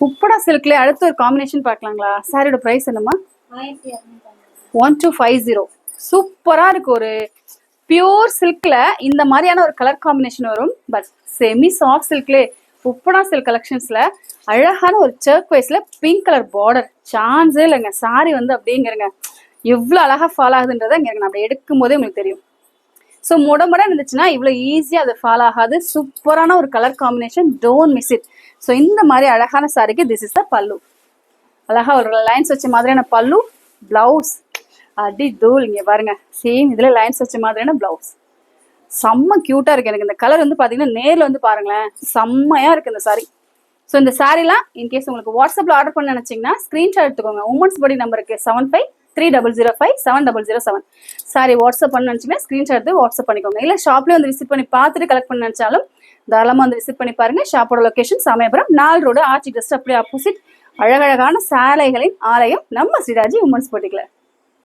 உப்படா சில்க்ல அடுத்த ஒரு காம்பினேஷன் பார்க்கலாங்களா? சாரியோட பிரைஸ் என்னமா? 1250. சூப்பரா இருக்கு. ஒரு பியூர் சில்க்ல இந்த மாதிரியான ஒரு கலர் காம்பினேஷன் வரும். பட் செமி சாஃப்ட் சில்க்ல உப்படா சில்க் கலெக்ஷன்ஸ்ல அழகான ஒரு சர்க்வைஸ்ல பிங்க் கலர் பார்டர். சான்ஸே இல்லைங்க. சாரி வந்து அப்படிங்கிறங்க எவ்வளவு அழகா ஃபால் ஆகுதுன்றதை இங்க நம்ம எடுக்கும் போதே உங்களுக்கு தெரியும். ஸோ முட இருந்துச்சுன்னா இவ்வளோ ஈஸியாக அது ஃபால் ஆகாது. சூப்பரான ஒரு colour combination. Don't miss it. So இந்த மாதிரி அழகான சாரிக்கு திஸ் இஸ் த பல்லு. அழகா ஒரு லைன்ஸ் வச்ச மாதிரியான பல்லு. பிளவுஸ் அடி தூள். இங்கே பாருங்க, சேம் இதில் லைன்ஸ் வச்ச மாதிரியான பிளவுஸ். செம்ம க்யூட்டாக இருக்கு. எனக்கு இந்த கலர் வந்து பார்த்தீங்கன்னா நேரில் வந்து பாருங்களேன், செம்மையாக இருக்குது இந்த சாரி. ஸோ இந்த சாரிலாம் இன்கேஸ் உங்களுக்கு வாட்ஸ்அப்பில் ஆர்டர் பண்ண நினச்சிங்கன்னா ஸ்க்ரீன்ஷாட் எடுத்துக்கோங்க. உமன்ஸ் பாடி நம்பருக்கு 7530057007. சாரி வாட்ஸ்அப் பண்ண நினச்சிங்கன்னா ஸ்க்ரீன்ஷாட் எடுத்து வாட்ஸ்அப் பண்ணிக்கோங்க. இல்லை ஷாப்லேயே வந்து விசிட் பண்ணி பார்த்துட்டு கலெக்ட் பண்ண நினச்சாலும் தாராளமாக வந்து விசிட் பண்ணி பாருங்க. ஷாப்போட location Samayapuram 4 road, arch just அப்படியே ஆப்போசிட். அழகழகான சாலைகளின் ஆலயம் நம்ம ஸ்ரீராஜி உமன்ஸ் பாட்டிக்குள்ள.